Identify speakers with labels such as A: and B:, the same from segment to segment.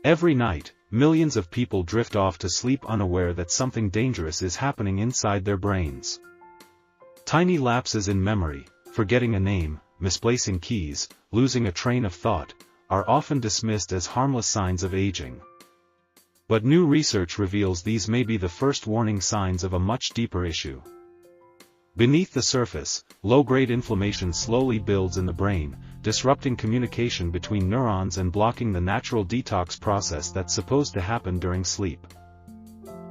A: Every night, millions of people drift off to sleep unaware that something dangerous is happening inside their brains. Tiny lapses in memory, forgetting a name, misplacing keys, losing a train of thought, are often dismissed as harmless signs of aging. But new research reveals these may be the first warning signs of a much deeper issue. Beneath the surface, low-grade inflammation slowly builds in the brain, disrupting communication between neurons and blocking the natural detox process that's supposed to happen during sleep.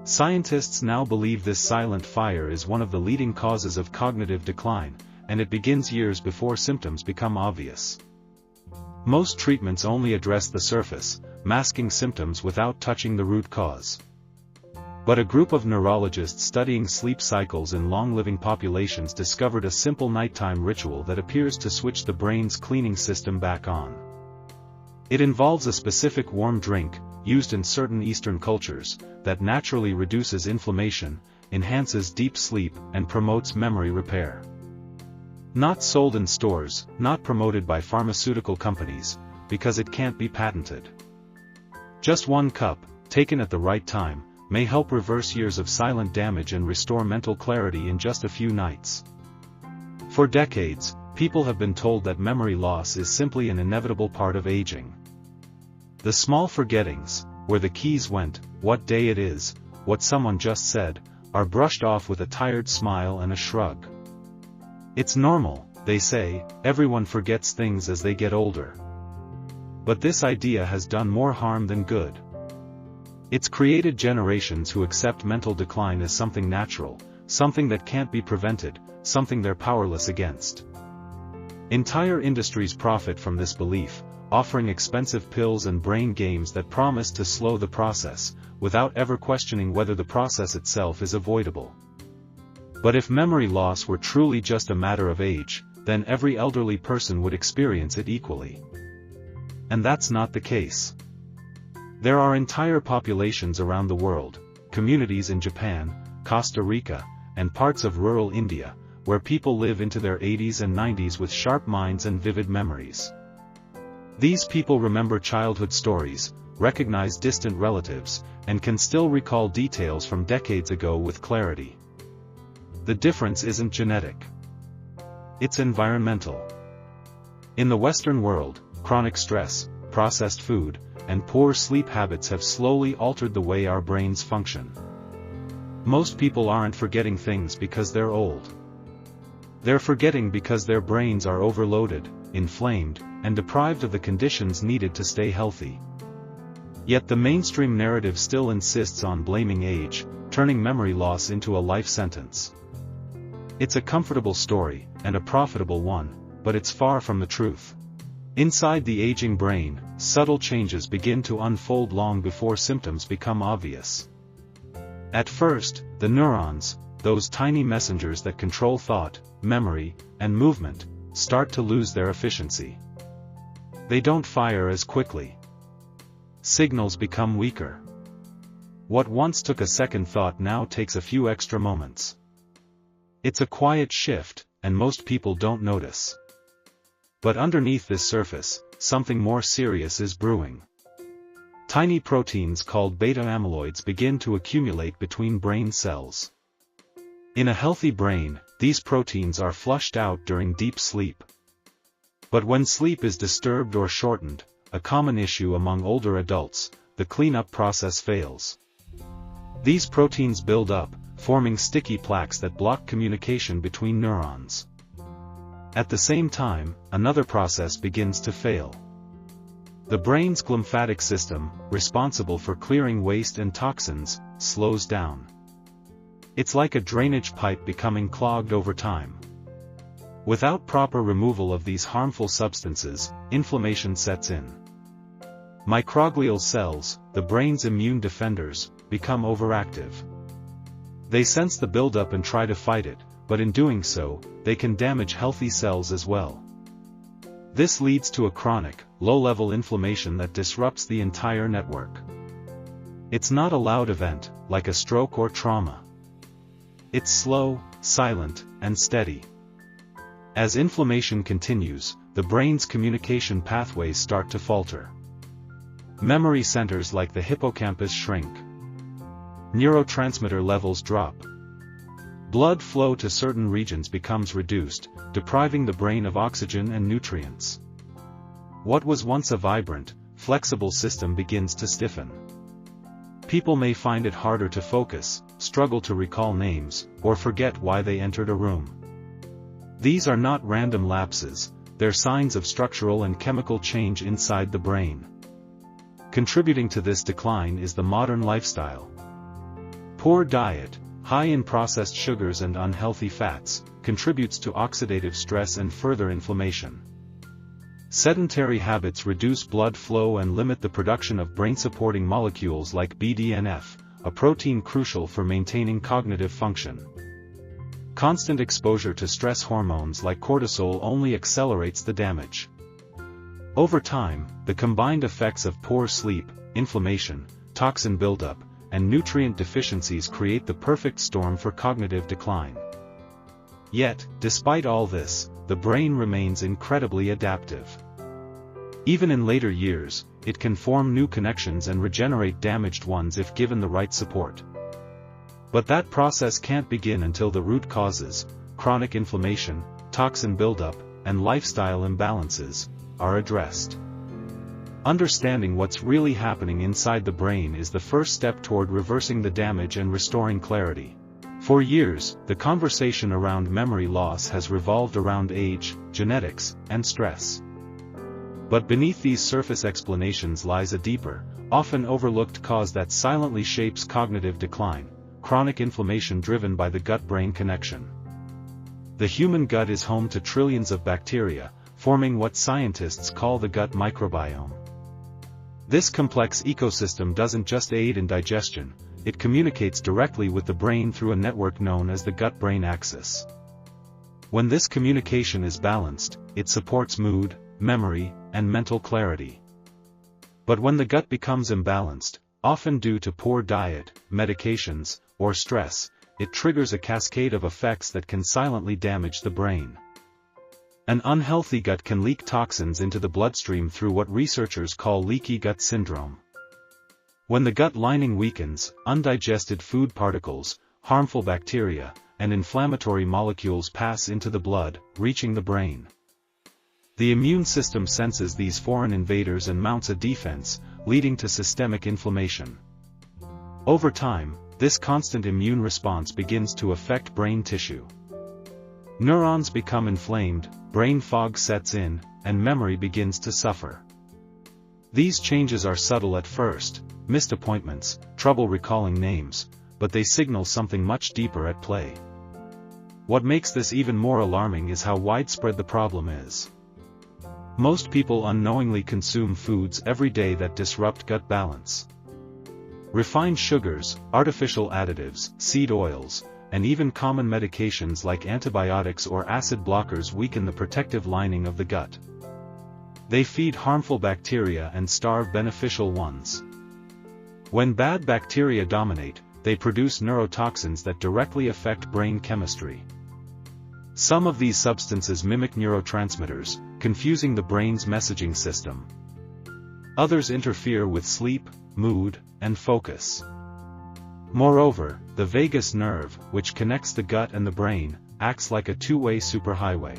A: Scientists now believe this silent fire is one of the leading causes of cognitive decline, and it begins years before symptoms become obvious. Most treatments only address the surface, masking symptoms without touching the root cause. But a group of neurologists studying sleep cycles in long-living populations discovered a simple nighttime ritual that appears to switch the brain's cleaning system back on. It involves a specific warm drink, used in certain Eastern cultures, that naturally reduces inflammation, enhances deep sleep, and promotes memory repair. Not sold in stores, not promoted by pharmaceutical companies, because it can't be patented. Just one cup, taken at the right time, may help reverse years of silent damage and restore mental clarity in just a few nights. For decades, people have been told that memory loss is simply an inevitable part of aging. The small forgettings, where the keys went, what day it is, what someone just said, are brushed off with a tired smile and a shrug. It's normal, they say, everyone forgets things as they get older. But this idea has done more harm than good. It's created generations who accept mental decline as something natural, something that can't be prevented, something they're powerless against. Entire industries profit from this belief, offering expensive pills and brain games that promise to slow the process, without ever questioning whether the process itself is avoidable. But if memory loss were truly just a matter of age, then every elderly person would experience it equally. And that's not the case. There are entire populations around the world, communities in Japan, Costa Rica, and parts of rural India, where people live into their 80s and 90s with sharp minds and vivid memories. These people remember childhood stories, recognize distant relatives, and can still recall details from decades ago with clarity. The difference isn't genetic. It's environmental. In the Western world, chronic stress, processed food, and poor sleep habits have slowly altered the way our brains function. Most people aren't forgetting things because they're old. They're forgetting because their brains are overloaded, inflamed, and deprived of the conditions needed to stay healthy. Yet the mainstream narrative still insists on blaming age, turning memory loss into a life sentence. It's a comfortable story, and a profitable one, but it's far from the truth. Inside the aging brain, subtle changes begin to unfold long before symptoms become obvious. At first, the neurons, those tiny messengers that control thought, memory, and movement, start to lose their efficiency. They don't fire as quickly. Signals become weaker. What once took a second thought now takes a few extra moments. It's a quiet shift, and most people don't notice. But underneath this surface, something more serious is brewing. Tiny proteins called beta-amyloids begin to accumulate between brain cells. In a healthy brain, these proteins are flushed out during deep sleep. But when sleep is disturbed or shortened, a common issue among older adults, the cleanup process fails. These proteins build up, forming sticky plaques that block communication between neurons. At the same time, another process begins to fail. The brain's glymphatic system, responsible for clearing waste and toxins, slows down. It's like a drainage pipe becoming clogged over time. Without proper removal of these harmful substances, inflammation sets in. Microglial cells, the brain's immune defenders, become overactive. They sense the buildup and try to fight it, but in doing so, they can damage healthy cells as well. This leads to a chronic, low-level inflammation that disrupts the entire network. It's not a loud event, like a stroke or trauma. It's slow, silent, and steady. As inflammation continues, the brain's communication pathways start to falter. Memory centers like the hippocampus shrink. Neurotransmitter levels drop. Blood flow to certain regions becomes reduced, depriving the brain of oxygen and nutrients. What was once a vibrant, flexible system begins to stiffen. People may find it harder to focus, struggle to recall names, or forget why they entered a room. These are not random lapses, they're signs of structural and chemical change inside the brain. Contributing to this decline is the modern lifestyle. Poor diet, high in processed sugars and unhealthy fats, contributes to oxidative stress and further inflammation. Sedentary habits reduce blood flow and limit the production of brain-supporting molecules like BDNF, a protein crucial for maintaining cognitive function. Constant exposure to stress hormones like cortisol only accelerates the damage. Over time, the combined effects of poor sleep, inflammation, toxin buildup, and nutrient deficiencies create the perfect storm for cognitive decline. Yet, despite all this, the brain remains incredibly adaptive. Even in later years, it can form new connections and regenerate damaged ones if given the right support. But that process can't begin until the root causes, chronic inflammation, toxin buildup, and lifestyle imbalances, are addressed. Understanding what's really happening inside the brain is the first step toward reversing the damage and restoring clarity. For years, the conversation around memory loss has revolved around age, genetics, and stress. But beneath these surface explanations lies a deeper, often overlooked cause that silently shapes cognitive decline: chronic inflammation driven by the gut-brain connection. The human gut is home to trillions of bacteria, forming what scientists call the gut microbiome. This complex ecosystem doesn't just aid in digestion, it communicates directly with the brain through a network known as the gut-brain axis. When this communication is balanced, it supports mood, memory, and mental clarity. But when the gut becomes imbalanced, often due to poor diet, medications, or stress, it triggers a cascade of effects that can silently damage the brain. An unhealthy gut can leak toxins into the bloodstream through what researchers call leaky gut syndrome. When the gut lining weakens, undigested food particles, harmful bacteria, and inflammatory molecules pass into the blood, reaching the brain. The immune system senses these foreign invaders and mounts a defense, leading to systemic inflammation. Over time, this constant immune response begins to affect brain tissue. Neurons become inflamed, brain fog sets in, and memory begins to suffer. These changes are subtle at first: missed appointments, trouble recalling names, but they signal something much deeper at play. What makes this even more alarming is how widespread the problem is. Most people unknowingly consume foods every day that disrupt gut balance. Refined sugars, artificial additives, seed oils, and even common medications like antibiotics or acid blockers weaken the protective lining of the gut. They feed harmful bacteria and starve beneficial ones. When bad bacteria dominate, they produce neurotoxins that directly affect brain chemistry. Some of these substances mimic neurotransmitters, confusing the brain's messaging system. Others interfere with sleep, mood, and focus. Moreover, the vagus nerve, which connects the gut and the brain, acts like a two-way superhighway.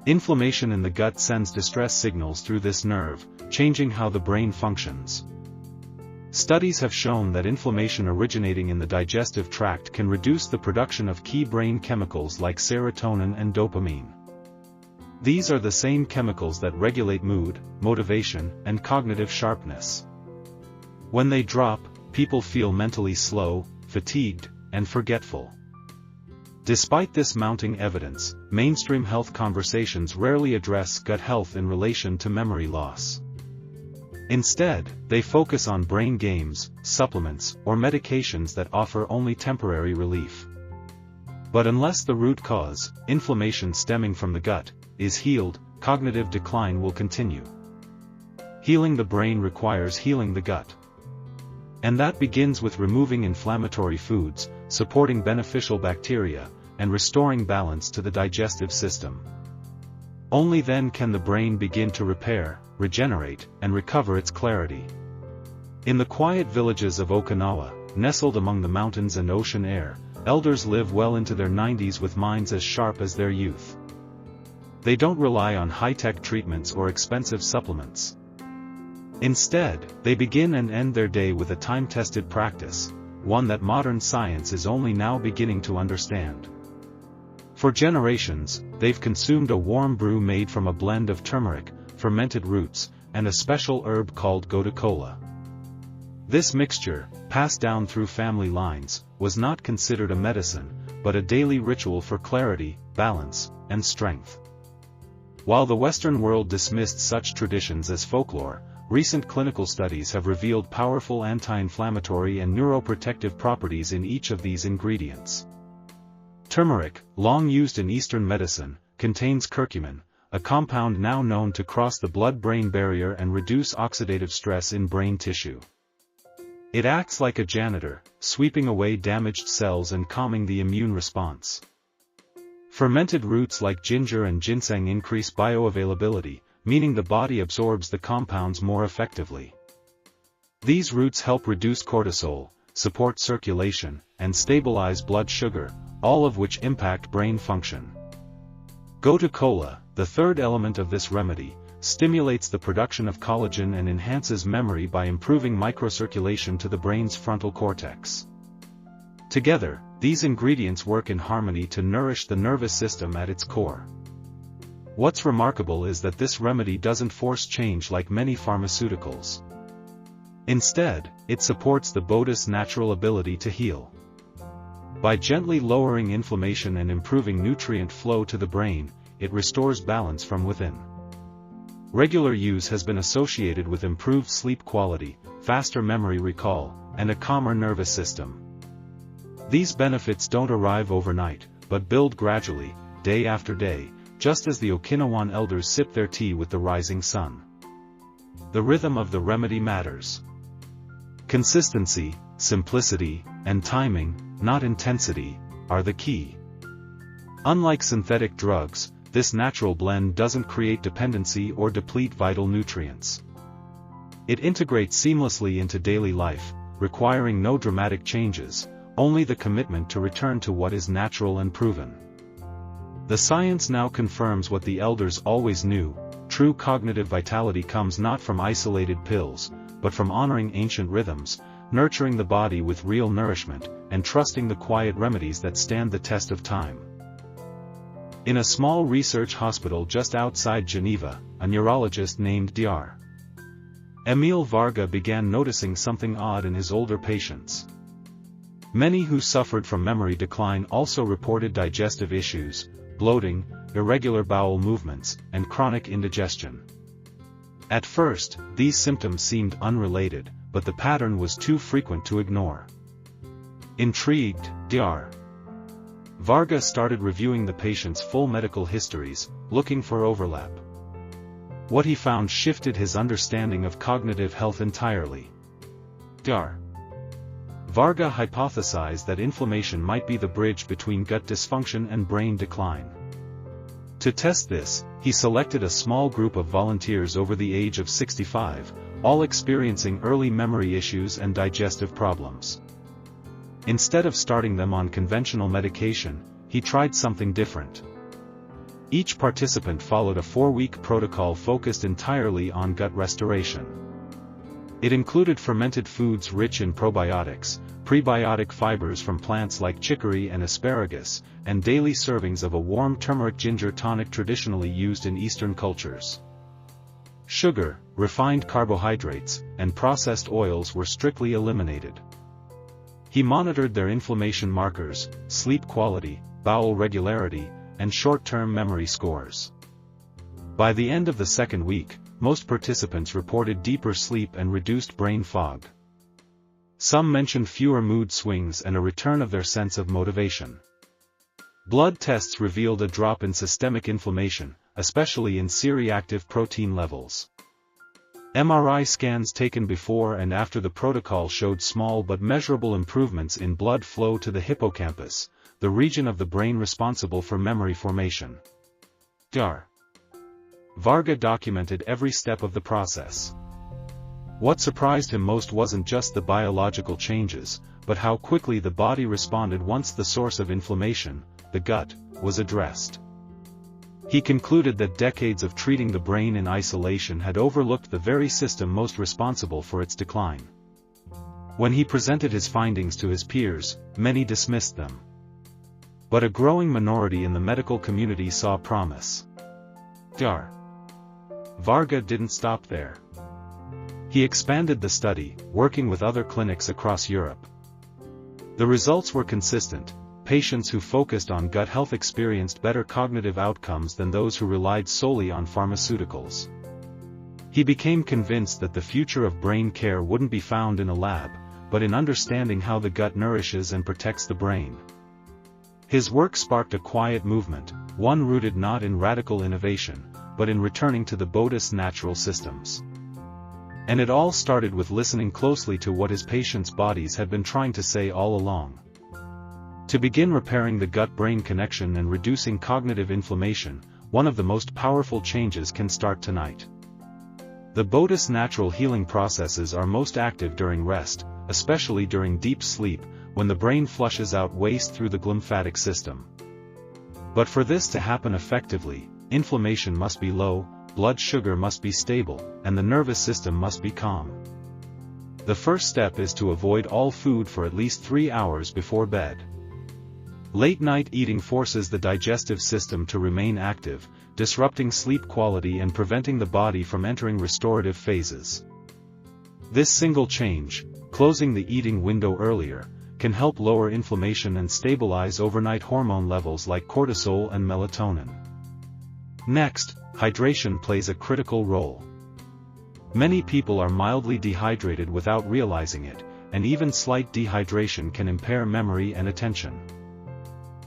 A: Inflammation in the gut sends distress signals through this nerve, changing how the brain functions. Studies have shown that inflammation originating in the digestive tract can reduce the production of key brain chemicals like serotonin and dopamine. These are the same chemicals that regulate mood, motivation, and cognitive sharpness. When they drop, people feel mentally slow, fatigued, and forgetful. Despite this mounting evidence, mainstream health conversations rarely address gut health in relation to memory loss. Instead, they focus on brain games, supplements, or medications that offer only temporary relief. But unless the root cause, inflammation stemming from the gut, is healed, cognitive decline will continue. Healing the brain requires healing the gut. And that begins with removing inflammatory foods, supporting beneficial bacteria, and restoring balance to the digestive system. Only then can the brain begin to repair, regenerate, and recover its clarity. In the quiet villages of Okinawa, nestled among the mountains and ocean air, elders live well into their 90s with minds as sharp as their youth. They don't rely on high-tech treatments or expensive supplements. Instead, they begin and end their day with a time-tested practice, one that modern science is only now beginning to understand. For generations, they've consumed a warm brew made from a blend of turmeric, fermented roots, and a special herb called gotu. This mixture, passed down through family lines, was not considered a medicine, but a daily ritual for clarity, balance, and strength. While the Western world dismissed such traditions as folklore, recent clinical studies have revealed powerful anti-inflammatory and neuroprotective properties in each of these ingredients. Turmeric, long used in Eastern medicine, contains curcumin, a compound now known to cross the blood-brain barrier and reduce oxidative stress in brain tissue. It acts like a janitor, sweeping away damaged cells and calming the immune response. Fermented roots like ginger and ginseng increase bioavailability, meaning the body absorbs the compounds more effectively. These roots help reduce cortisol, support circulation, and stabilize blood sugar, all of which impact brain function. Gotu, the third element of this remedy, stimulates the production of collagen and enhances memory by improving microcirculation to the brain's frontal cortex. Together, these ingredients work in harmony to nourish the nervous system at its core. What's remarkable is that this remedy doesn't force change like many pharmaceuticals. Instead, it supports the body's natural ability to heal. By gently lowering inflammation and improving nutrient flow to the brain, it restores balance from within. Regular use has been associated with improved sleep quality, faster memory recall, and a calmer nervous system. These benefits don't arrive overnight, but build gradually, day after day, just as the Okinawan elders sip their tea with the rising sun. The rhythm of the remedy matters. Consistency, simplicity, and timing, not intensity, are the key. Unlike synthetic drugs, this natural blend doesn't create dependency or deplete vital nutrients. It integrates seamlessly into daily life, requiring no dramatic changes, only the commitment to return to what is natural and proven. The science now confirms what the elders always knew: true cognitive vitality comes not from isolated pills, but from honoring ancient rhythms, nurturing the body with real nourishment, and trusting the quiet remedies that stand the test of time. In a small research hospital just outside Geneva, a neurologist named Dr. Emile Varga began noticing something odd in his older patients. Many who suffered from memory decline also reported digestive issues, bloating, irregular bowel movements, and chronic indigestion. At first, these symptoms seemed unrelated, but the pattern was too frequent to ignore. Intrigued, Dr. Varga started reviewing the patient's full medical histories, looking for overlap. What he found shifted his understanding of cognitive health entirely. Dr. Varga hypothesized that inflammation might be the bridge between gut dysfunction and brain decline. To test this, he selected a small group of volunteers over the age of 65, all experiencing early memory issues and digestive problems. Instead of starting them on conventional medication, he tried something different. Each participant followed a 4-week protocol focused entirely on gut restoration. It included fermented foods rich in probiotics, prebiotic fibers from plants like chicory and asparagus, and daily servings of a warm turmeric ginger tonic traditionally used in Eastern cultures. Sugar, refined carbohydrates, and processed oils were strictly eliminated. He monitored their inflammation markers, sleep quality, bowel regularity, and short-term memory scores. By the end of the second week, most participants reported deeper sleep and reduced brain fog. Some mentioned fewer mood swings and a return of their sense of motivation. Blood tests revealed a drop in systemic inflammation, especially in C-reactive protein levels. MRI scans taken before and after the protocol showed small but measurable improvements in blood flow to the hippocampus, the region of the brain responsible for memory formation. Dr. Varga documented every step of the process. What surprised him most wasn't just the biological changes, but how quickly the body responded once the source of inflammation, the gut, was addressed. He concluded that decades of treating the brain in isolation had overlooked the very system most responsible for its decline. When he presented his findings to his peers, many dismissed them. But a growing minority in the medical community saw promise. Varga didn't stop there. He expanded the study, working with other clinics across Europe. The results were consistent. Patients who focused on gut health experienced better cognitive outcomes than those who relied solely on pharmaceuticals. He became convinced that the future of brain care wouldn't be found in a lab, but in understanding how the gut nourishes and protects the brain. His work sparked a quiet movement, one rooted not in radical innovation, but in returning to the body's natural systems. And it all started with listening closely to what his patients' bodies had been trying to say all along. To begin repairing the gut-brain connection and reducing cognitive inflammation, one of the most powerful changes can start tonight. The body's natural healing processes are most active during rest, especially during deep sleep, when the brain flushes out waste through the glymphatic system. But for this to happen effectively, inflammation must be low, blood sugar must be stable, and the nervous system must be calm. The first step is to avoid all food for at least 3 hours before bed. Late-night eating forces the digestive system to remain active, disrupting sleep quality and preventing the body from entering restorative phases. This single change, closing the eating window earlier, can help lower inflammation and stabilize overnight hormone levels like cortisol and melatonin. Next, hydration plays a critical role. Many people are mildly dehydrated without realizing it, and even slight dehydration can impair memory and attention.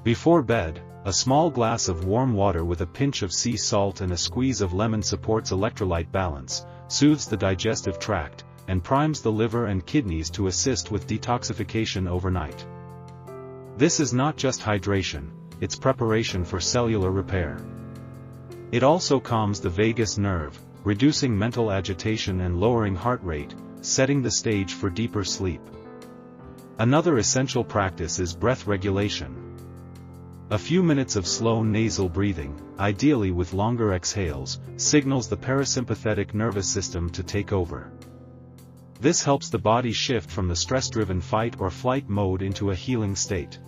A: Before bed, a small glass of warm water with a pinch of sea salt and a squeeze of lemon supports electrolyte balance, soothes the digestive tract, and primes the liver and kidneys to assist with detoxification overnight. This is not just hydration, it's preparation for cellular repair. It also calms the vagus nerve, reducing mental agitation and lowering heart rate, setting the stage for deeper sleep. Another essential practice is breath regulation. A few minutes of slow nasal breathing, ideally with longer exhales, signals the parasympathetic nervous system to take over. This helps the body shift from the stress-driven fight or flight mode into a healing state.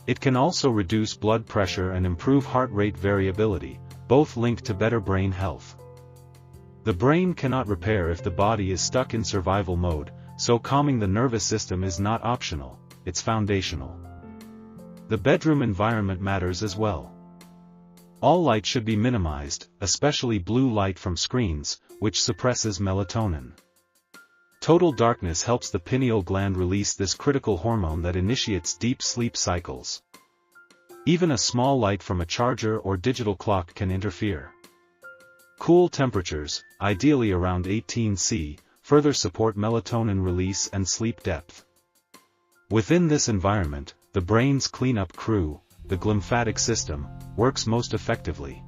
A: It can also reduce blood pressure and improve heart rate variability, both linked to better brain health. The brain cannot repair if the body is stuck in survival mode, so calming the nervous system is not optional, it's foundational. The bedroom environment matters as well. All light should be minimized, especially blue light from screens, which suppresses melatonin. Total darkness helps the pineal gland release this critical hormone that initiates deep sleep cycles. Even a small light from a charger or digital clock can interfere. Cool temperatures, ideally around 18 C, further support melatonin release and sleep depth. Within this environment, the brain's cleanup crew, the glymphatic system, works most effectively.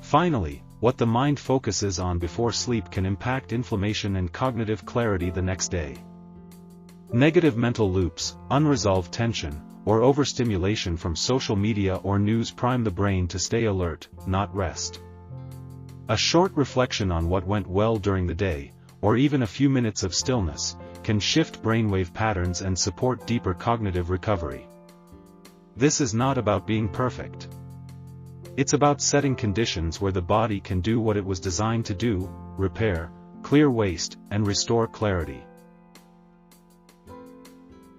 A: Finally, what the mind focuses on before sleep can impact inflammation and cognitive clarity the next day. Negative mental loops, unresolved tension, or overstimulation from social media or news prime the brain to stay alert, not rest. A short reflection on what went well during the day, or even a few minutes of stillness, can shift brainwave patterns and support deeper cognitive recovery. This is not about being perfect. It's about setting conditions where the body can do what it was designed to do: repair, clear waste, and restore clarity.